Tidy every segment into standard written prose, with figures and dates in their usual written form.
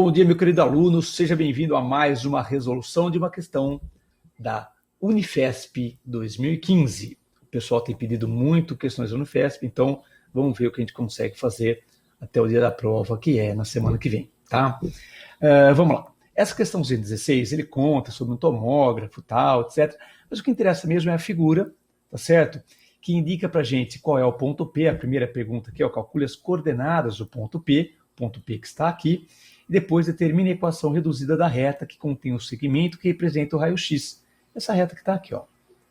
Bom dia, meu querido aluno, seja bem-vindo a mais uma resolução de uma questão da Unifesp 2015. O pessoal tem pedido muito questões da Unifesp, então vamos ver o que a gente consegue fazer até o dia da prova, que é na semana que vem, tá? Vamos lá. Essa questãozinha 16, ele conta sobre um tomógrafo, tal, etc. Mas o que interessa mesmo é a figura, tá certo? Que indica pra gente qual é o ponto P, a primeira pergunta aqui, calcule as coordenadas do ponto P que está aqui, e depois determine a equação reduzida da reta que contém o segmento que representa o raio-x. Essa reta que está aqui, ó,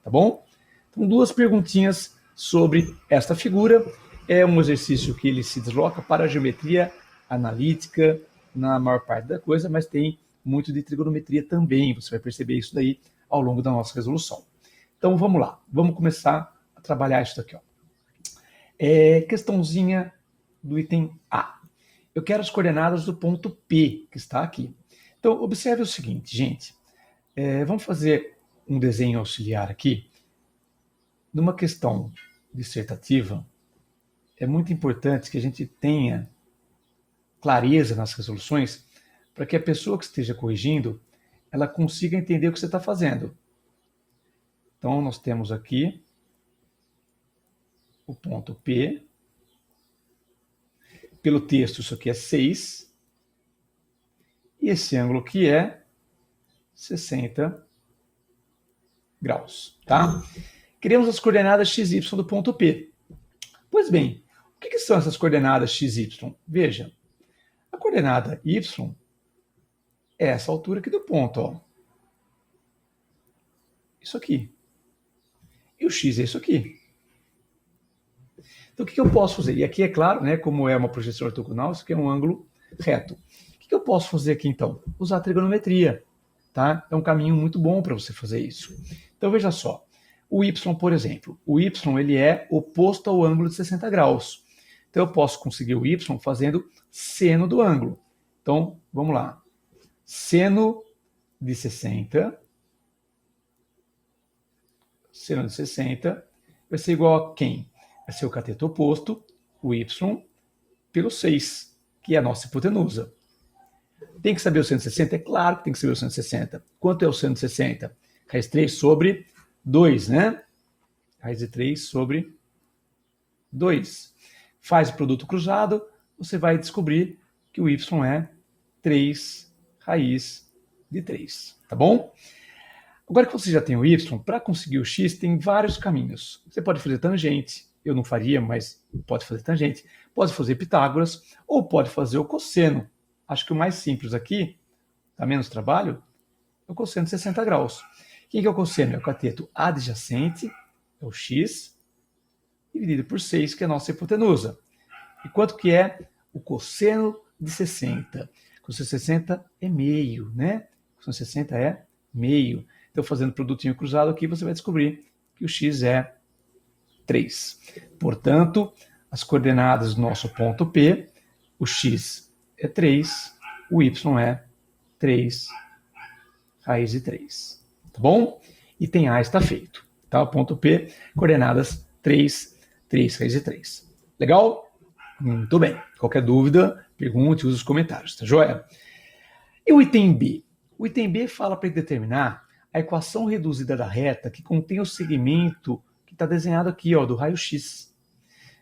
tá bom? Então, duas perguntinhas sobre esta figura. É um exercício que ele se desloca para a geometria analítica na maior parte da coisa, mas tem muito de trigonometria também. Você vai perceber isso daí ao longo da nossa resolução. Então, vamos lá. Vamos começar a trabalhar isso daqui, ó. Questãozinha do item A. Eu quero as coordenadas do ponto P, que está aqui. Então, observe o seguinte, gente. Vamos fazer um desenho auxiliar aqui. Numa questão dissertativa, é muito importante que a gente tenha clareza nas resoluções para que a pessoa que esteja corrigindo, ela consiga entender o que você está fazendo. Então, nós temos aqui o ponto P. Pelo texto, isso aqui é 6. E esse ângulo aqui é 60 graus, tá? Queremos as coordenadas x, y do ponto P. Pois bem, o que são essas coordenadas x, y? Veja, a coordenada y é essa altura aqui do ponto, ó. Isso aqui. E o x é isso aqui. Então, o que eu posso fazer? E aqui, é claro, né, como é uma projeção ortogonal, isso aqui é um ângulo reto. O que eu posso fazer aqui, então? Usar a trigonometria, tá? É um caminho muito bom para você fazer isso. Então, veja só. O y, por exemplo. O y, ele é oposto ao ângulo de 60 graus. Então, eu posso conseguir o y fazendo seno do ângulo. Então, vamos lá. Seno de 60. Seno de 60 vai ser igual a quem? Vai ser o cateto oposto, o y, pelo 6, que é a nossa hipotenusa. Tem que saber o seno de 60? É claro que tem que saber o seno de 60. Quanto é o seno de 60? Raiz de 3 sobre 2, né? Raiz de 3 sobre 2. Faz o produto cruzado, você vai descobrir que o y é 3 raiz de 3, tá bom? Agora que você já tem o y, para conseguir o x tem vários caminhos. Você pode fazer tangente, eu não faria, mas pode fazer tangente. Pode fazer Pitágoras, ou pode fazer o cosseno. Acho que o mais simples aqui, dá menos trabalho, é o cosseno de 60 graus. Quem que é o cosseno? É o cateto adjacente, é o x, dividido por 6, que é a nossa hipotenusa. E quanto que é o cosseno de 60? Cosseno de 60 é meio, né? Cosseno de 60 é meio. Então, fazendo produtinho cruzado aqui, você vai descobrir que o x é 3. Portanto, as coordenadas do nosso ponto P, o x é 3, o y é 3 raiz de 3. Tá bom? Item A está feito. Tá? O ponto P, coordenadas 3, 3 raiz de 3. Legal? Muito bem. Qualquer dúvida, pergunte, use os comentários, tá joia? E o item B? O item B fala para determinar a equação reduzida da reta que contém o segmento que está desenhado aqui, ó, do raio-x.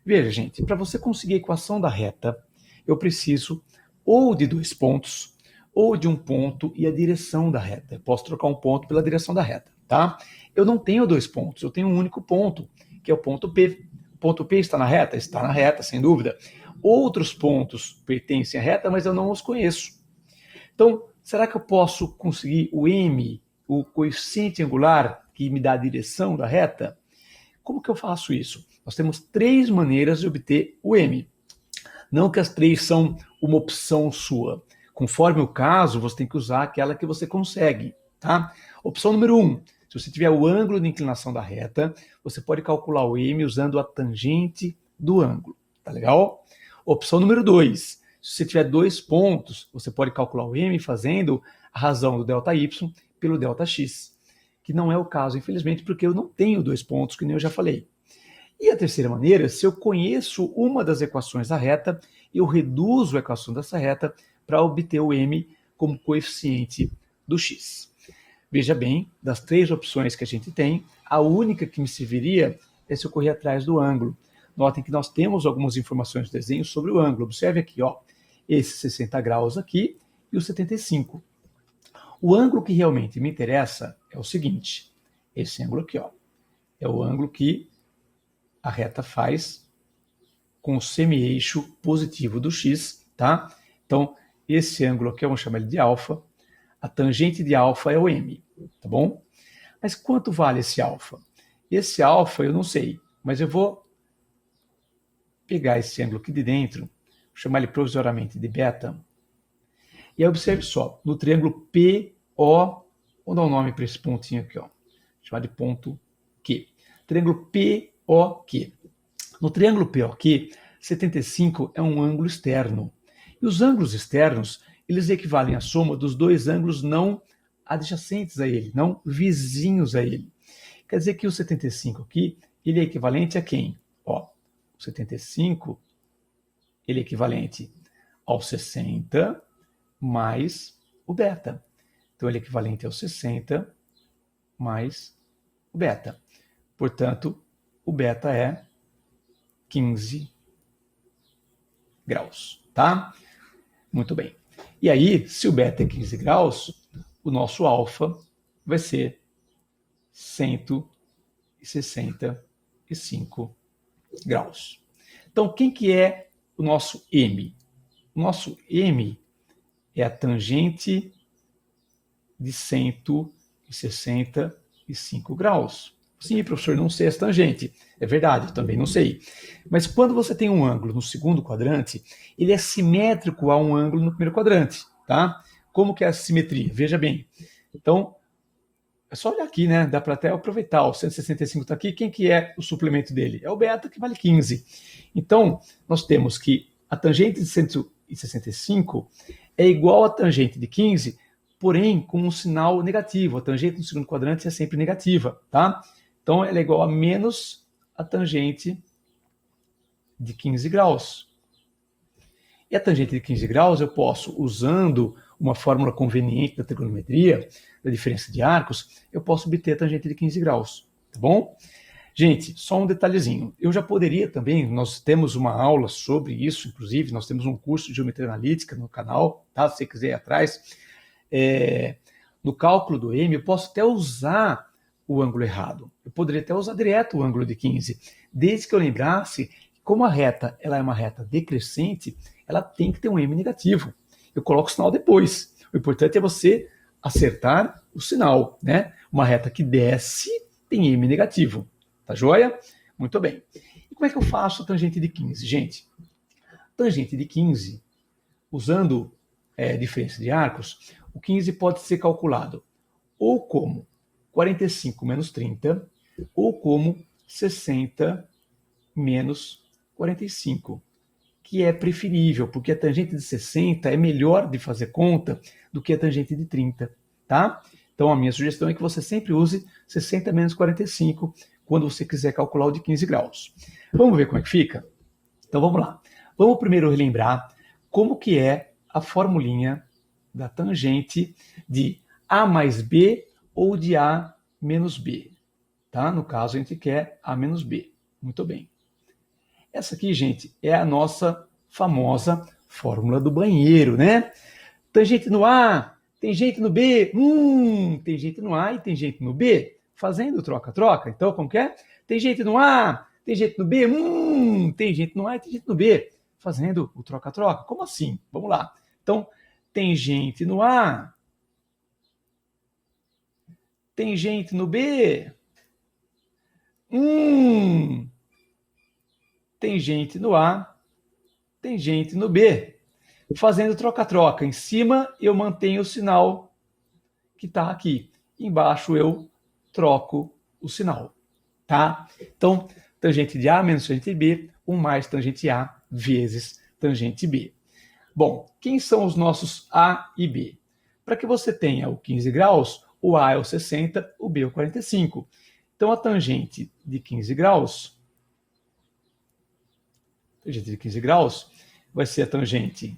Veja, gente, para você conseguir a equação da reta, eu preciso ou de 2 pontos, ou de um ponto e a direção da reta. Eu posso trocar um ponto pela direção da reta, tá? Eu não tenho 2 pontos, eu tenho um único ponto, que é o ponto P. O ponto P está na reta? Está na reta, sem dúvida. Outros pontos pertencem à reta, mas eu não os conheço. Então, será que eu posso conseguir o M, o coeficiente angular que me dá a direção da reta? Como que eu faço isso? Nós temos 3 maneiras de obter o M. Não que as 3 são uma opção sua. Conforme o caso, você tem que usar aquela que você consegue, tá? Opção número 1. Se você tiver o ângulo de inclinação da reta, você pode calcular o M usando a tangente do ângulo. Tá legal? Opção número 2. Se você tiver 2 pontos, você pode calcular o M fazendo a razão do ΔY pelo ΔX. Que não é o caso, infelizmente, porque eu não tenho 2 pontos, que nem eu já falei. E a terceira maneira, se eu conheço uma das equações da reta, eu reduzo a equação dessa reta para obter o m como coeficiente do x. Veja bem, das 3 opções que a gente tem, a única que me serviria é se eu correr atrás do ângulo. Notem que nós temos algumas informações do desenho sobre o ângulo. Observe aqui, ó, esse 60 graus aqui e o 75. O ângulo que realmente me interessa é o seguinte, esse ângulo aqui, ó, é o ângulo que a reta faz com o semi-eixo positivo do x, tá? Então, esse ângulo aqui, vamos chamar ele de alfa. A tangente de alfa é o m, tá bom? Mas quanto vale esse alfa? Esse alfa eu não sei, mas eu vou pegar esse ângulo aqui de dentro, vou chamar ele provisoriamente de beta. E aí observe só, no triângulo PO, vou dar um nome para esse pontinho aqui, ó, chamar de ponto Q. Triângulo POQ. No triângulo POQ, 75 é um ângulo externo. E os ângulos externos, eles equivalem à soma dos dois ângulos não adjacentes a ele, não vizinhos a ele. Quer dizer que o 75 aqui, ele é equivalente a quem? Ó, o 75, ele é equivalente ao 60 mais o beta. Então, ele é equivalente ao 60 mais o beta. Portanto, o beta é 15 graus, tá? Muito bem. E aí, se o beta é 15 graus, o nosso alfa vai ser 165 graus. Então, quem que é o nosso m? O nosso m é a tangente de 165 graus. Sim, professor, não sei essa tangente. É verdade, eu também não sei. Mas quando você tem um ângulo no segundo quadrante, ele é simétrico a um ângulo no primeiro quadrante, tá? Como que é a simetria? Veja bem. Então, é só olhar aqui, né? Dá para até aproveitar. O 165 está aqui. Quem que é o suplemento dele? É o beta, que vale 15. Então, nós temos que a tangente de 165 é igual à tangente de 15, porém com um sinal negativo. A tangente no segundo quadrante é sempre negativa, tá? Então, ela é igual a menos a tangente de 15 graus. E a tangente de 15 graus eu posso, usando uma fórmula conveniente da trigonometria, da diferença de arcos, eu posso obter a tangente de 15 graus, tá bom? Gente, só um detalhezinho. Eu já poderia também, nós temos uma aula sobre isso, inclusive, nós temos um curso de geometria analítica no canal, tá? Se você quiser ir atrás. No cálculo do m, eu posso até usar o ângulo errado. Eu poderia até usar direto o ângulo de 15, desde que eu lembrasse que, como a reta ela é uma reta decrescente, ela tem que ter um m negativo. Eu coloco o sinal depois. O importante é você acertar o sinal, né? Uma reta que desce tem m negativo. Tá joia? Muito bem. E como é que eu faço a tangente de 15, gente? Tangente de 15, usando diferença de arcos, o 15 pode ser calculado ou como 45 menos 30, ou como 60 menos 45, que é preferível, porque a tangente de 60 é melhor de fazer conta do que a tangente de 30, tá? Então, a minha sugestão é que você sempre use 60 menos 45 quando você quiser calcular o de 15 graus. Vamos ver como é que fica? Então, vamos lá. Vamos primeiro relembrar como que é a formulinha da tangente de A mais B ou de A menos B. Tá? No caso, a gente quer A menos B. Muito bem. Essa aqui, gente, é a nossa famosa fórmula do banheiro, né? Tangente no A, tangente no B, tem gente no A e tem gente no B, fazendo troca-troca. Então, como que é? Tem gente no A, tem gente no B, tem gente no A e tem gente no B, fazendo o troca-troca. Como assim? Vamos lá. Então, tem gente no A, tem gente no B, tem gente no A, tem gente no B, fazendo troca-troca. Em cima eu mantenho o sinal que está aqui. Embaixo eu troco o sinal, tá? Então, tangente de A menos tangente de B, 1 mais tangente A vezes tangente B. Bom, quem são os nossos A e B? Para que você tenha o 15 graus, o A é o 60, o B é o 45. Então, a tangente de 15 graus vai ser a tangente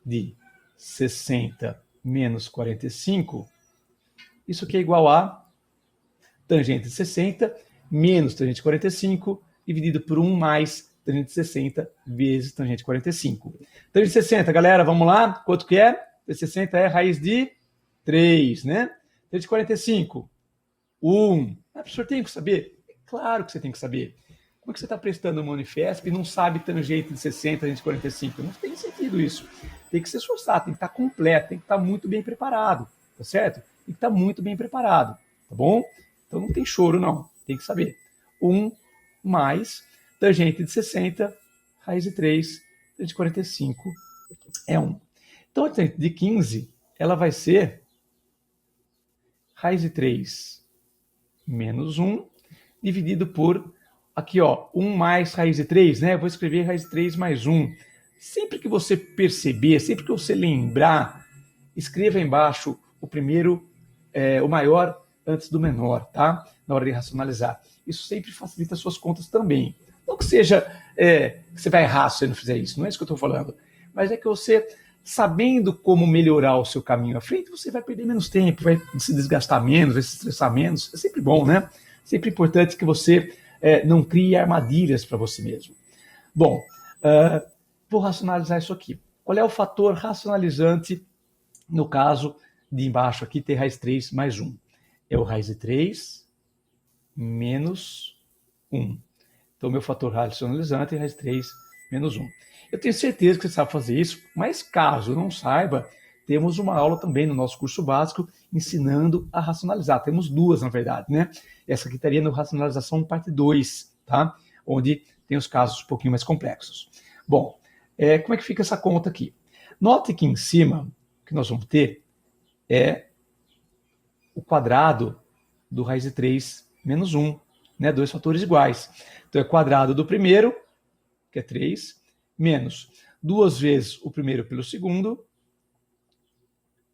de 60 menos 45, isso aqui é igual a tangente de 60 menos tangente de 45 dividido por 1 mais tangente de 60 vezes tangente de 45. Tangente de 60, galera, vamos lá? Quanto que é? Tangente de 60 é raiz de 3, né? Tangente de 45, 1. Ah, professor, tem que saber? É claro que você tem que saber. Como é que você está prestando uma Unifesp e não sabe tangente de 60, tangente de 45? Não tem sentido isso. Tem que se esforçar, tem que estar completo, tem que estar muito bem preparado, tá certo? Tem que estar muito bem preparado, tá bom? Então não tem choro, não. Tem que saber. 1 mais tangente de 60, raiz de 3, tangente de 45 é 1. Então a tangente de 15, ela vai ser raiz de 3 menos 1, dividido por, aqui ó, 1 mais raiz de 3, né? Eu vou escrever raiz de 3 mais 1. Sempre que você perceber, sempre que você lembrar, escreva embaixo o primeiro, o maior antes do menor, tá? Na hora de racionalizar. Isso sempre facilita as suas contas também. Não que seja, você vai errar se você não fizer isso, não é isso que eu estou falando. Mas é que você, sabendo como melhorar o seu caminho à frente, você vai perder menos tempo, vai se desgastar menos, vai se estressar menos. É sempre bom, né? Sempre importante que você não crie armadilhas para você mesmo. Bom, vou racionalizar isso aqui. Qual é o fator racionalizante no caso de embaixo aqui ter raiz 3 mais 1? É o raiz de 3 menos 1. Então, meu fator racionalizante é raiz de 3 menos 1. Eu tenho certeza que você sabe fazer isso, mas caso não saiba, temos uma aula também no nosso curso básico ensinando a racionalizar. Temos duas, na verdade, né? Essa aqui estaria no Racionalização parte 2, tá? Onde tem os casos um pouquinho mais complexos. Bom, como é que fica essa conta aqui? Note que em cima, o que nós vamos ter é o quadrado do raiz de 3 menos 1, né? Dois fatores iguais. Então, é quadrado do primeiro, que é 3, menos 2 vezes o primeiro pelo segundo,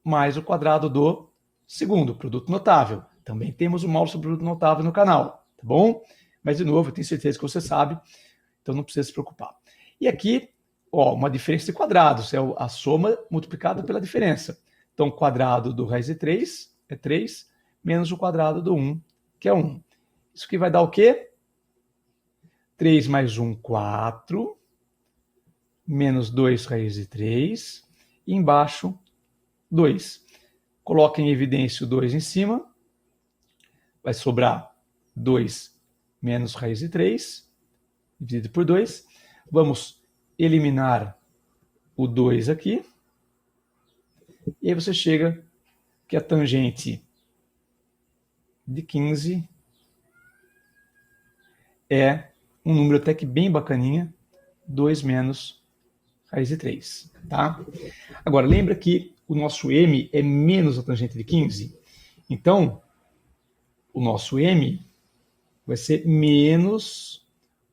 mais o quadrado do segundo, produto notável. Também temos o módulo sobre produto notável no canal, tá bom? Mas, de novo, eu tenho certeza que você sabe, então não precisa se preocupar. E aqui, ó, uma diferença de quadrados, é a soma multiplicada pela diferença. Então, o quadrado do raiz de 3 é 3, menos o quadrado do 1, que é 1. Isso aqui vai dar o quê? 3 mais 1, 4, menos 2 raiz de 3, e embaixo, 2. Coloca em evidência o 2 em cima, vai sobrar 2 menos raiz de 3, dividido por 2. Vamos eliminar o 2 aqui, e aí você chega que a tangente de 15 é um número até que bem bacaninha, 2 menos raiz de 3, tá? Agora, lembra que o nosso m é menos a tangente de 15? Então, o nosso m vai ser menos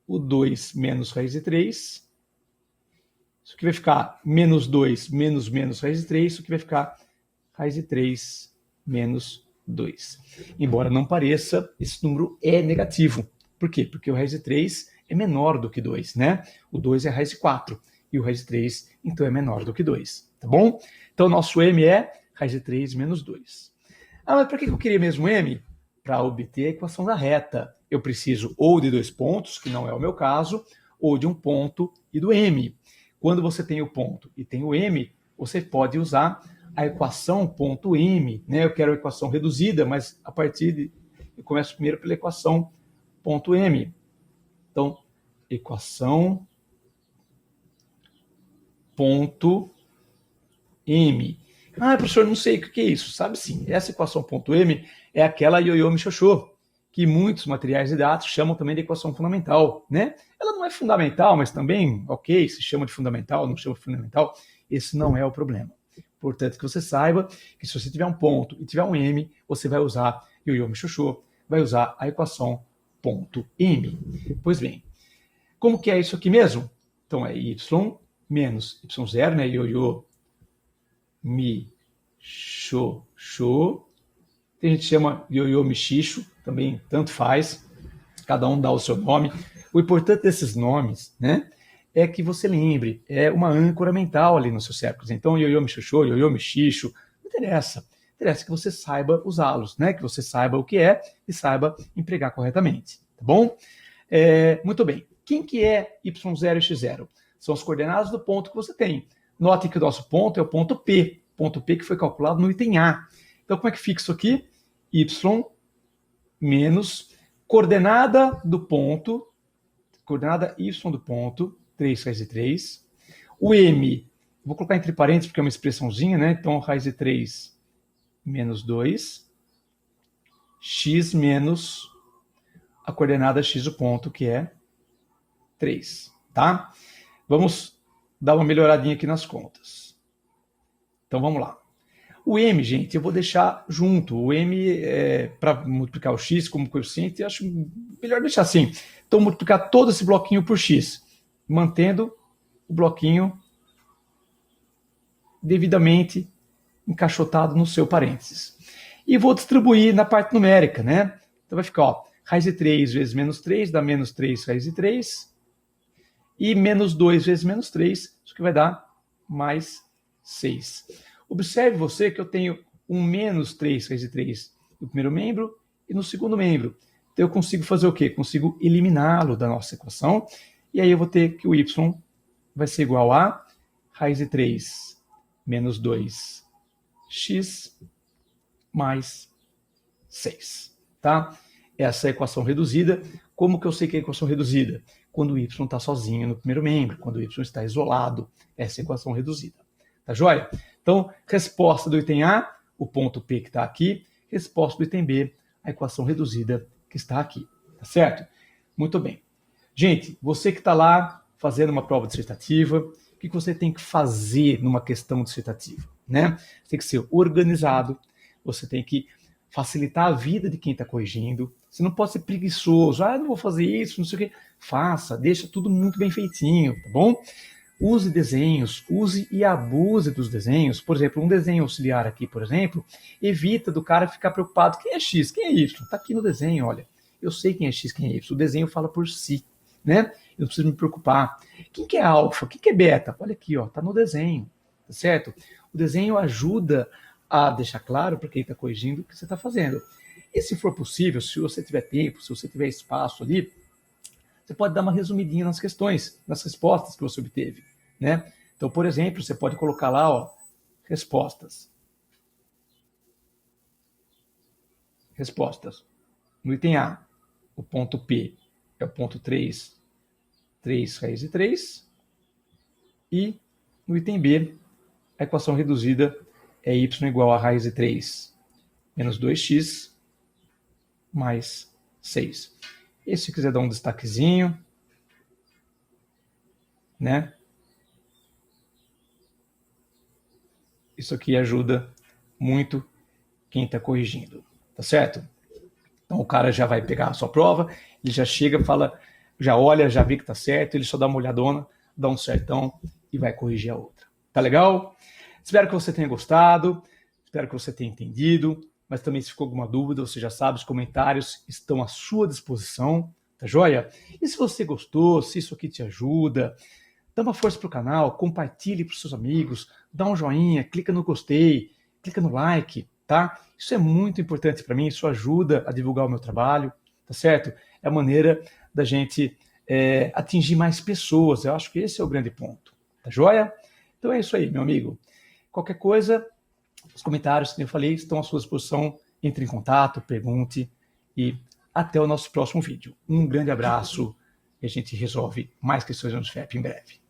o 2 menos raiz de 3. Isso aqui vai ficar menos 2 menos raiz de 3. Isso aqui vai ficar raiz de 3 menos 2. Embora não pareça, esse número é negativo. Por quê? Porque o raiz de 3 é menor do que 2, né? O 2 é raiz de 4 e o raiz de 3, então, é menor do que 2, tá bom? Então, nosso m é raiz de 3 menos 2. Ah, mas para que eu queria mesmo m? Para obter a equação da reta. Eu preciso ou de 2 pontos, que não é o meu caso, ou de um ponto e do m. Quando você tem o ponto e tem o m, você pode usar a equação ponto m, né? Eu quero a equação reduzida, mas a partir de... Eu começo primeiro pela equação ponto m. Então, equação ponto m. Ah, professor, não sei o que é isso. Sabe sim, essa equação ponto m é aquela ioiô michôchô, que muitos materiais didáticos chamam também de equação fundamental, né? Ela não é fundamental, mas também, ok, se chama de fundamental, não chama de fundamental, esse não é o problema. Portanto, que você saiba que se você tiver um ponto e tiver um m, você vai usar ioiô michôchô, vai usar a equação ponto m. Pois bem, como que é isso aqui mesmo? Então, é y menos y0, né? Ioiô michôchô. Tem gente que chama ioiô michicho, também tanto faz. Cada um dá o seu nome. O importante desses nomes, né, é que você lembre, é uma âncora mental ali no seu cérebro. Então, ioiô michuxô, ioiô mixixo, não interessa. Interessa que você saiba usá-los, né? Que você saiba o que é e saiba empregar corretamente, tá bom? Muito bem. Quem que é y0 e x0? São as coordenadas do ponto que você tem. Note que o nosso ponto é o ponto P que foi calculado no item A. Então, como é que fica isso aqui? Y menos coordenada do ponto, coordenada y do ponto, 3 raiz de 3. O m, vou colocar entre parênteses porque é uma expressãozinha, né? Então, raiz de 3 menos 2, x menos a coordenada x do ponto, que é 3, tá? Vamos dar uma melhoradinha aqui nas contas. Então, vamos lá. O m, gente, eu vou deixar junto. O m, para multiplicar o x como coeficiente, eu acho melhor deixar assim. Então, multiplicar todo esse bloquinho por x, mantendo o bloquinho devidamente encaixotado no seu parênteses. E vou distribuir na parte numérica, né? Então, vai ficar, ó, raiz de 3 vezes menos 3 dá menos 3 raiz de 3. E menos 2 vezes menos 3, isso que vai dar mais 6. Observe você que eu tenho um menos 3 raiz de 3 no primeiro membro e no segundo membro. Então eu consigo fazer o quê? Consigo eliminá-lo da nossa equação. E aí eu vou ter que o y vai ser igual a raiz de 3 menos 2x mais 6. Tá? Essa é a equação reduzida. Como que eu sei que é a equação reduzida? Quando o y está sozinho no primeiro membro, quando o y está isolado. Essa é a equação reduzida. Tá joia? Então, resposta do item A, o ponto P que está aqui. Resposta do item B, a equação reduzida que está aqui. Tá certo? Muito bem. Gente, você que está lá fazendo uma prova dissertativa, o que você tem que fazer numa questão dissertativa? Né? Você tem que ser organizado, você tem que facilitar a vida de quem está corrigindo. Você não pode ser preguiçoso. Ah, eu não vou fazer isso, não sei o quê. Faça, deixa tudo muito bem feitinho, tá bom? Use desenhos, use e abuse dos desenhos. Por exemplo, um desenho auxiliar aqui, por exemplo, evita do cara ficar preocupado. Quem é X? Quem é Y? Está aqui no desenho, olha. Eu sei quem é X, quem é Y. O desenho fala por si, né? Eu não preciso me preocupar. Quem que é alfa? Quem que é beta? Olha aqui, ó, tá no desenho, tá certo? O desenho ajuda a deixar claro para quem está corrigindo o que você está fazendo. E se for possível, se você tiver tempo, se você tiver espaço ali, você pode dar uma resumidinha nas questões, nas respostas que você obteve, né? Então, por exemplo, você pode colocar lá, ó, respostas. Respostas. No item A, o ponto P é o ponto 3 raiz de 3. E no item B, a equação reduzida é y igual a raiz de 3 menos 2x mais 6. E se quiser dar um destaquezinho, né? Isso aqui ajuda muito quem está corrigindo, tá certo? Então o cara já vai pegar a sua prova, ele já chega, fala, já olha, já vê que tá certo, ele só dá uma olhadona, dá um certão e vai corrigir a outra. Tá legal? Espero que você tenha gostado, espero que você tenha entendido, mas também se ficou alguma dúvida, você já sabe, os comentários estão à sua disposição, tá joia? E se você gostou, se isso aqui te ajuda, dá uma força pro canal, compartilhe para os seus amigos, dá um joinha, clica no gostei, clica no like, tá? Isso é muito importante para mim, isso ajuda a divulgar o meu trabalho, tá certo? É a maneira da gente atingir mais pessoas, eu acho que esse é o grande ponto, tá joia? Então é isso aí, meu amigo. Qualquer coisa, os comentários, como eu falei, estão à sua disposição. Entre em contato, pergunte e até o nosso próximo vídeo. Um grande abraço e a gente resolve mais questões no FEP em breve.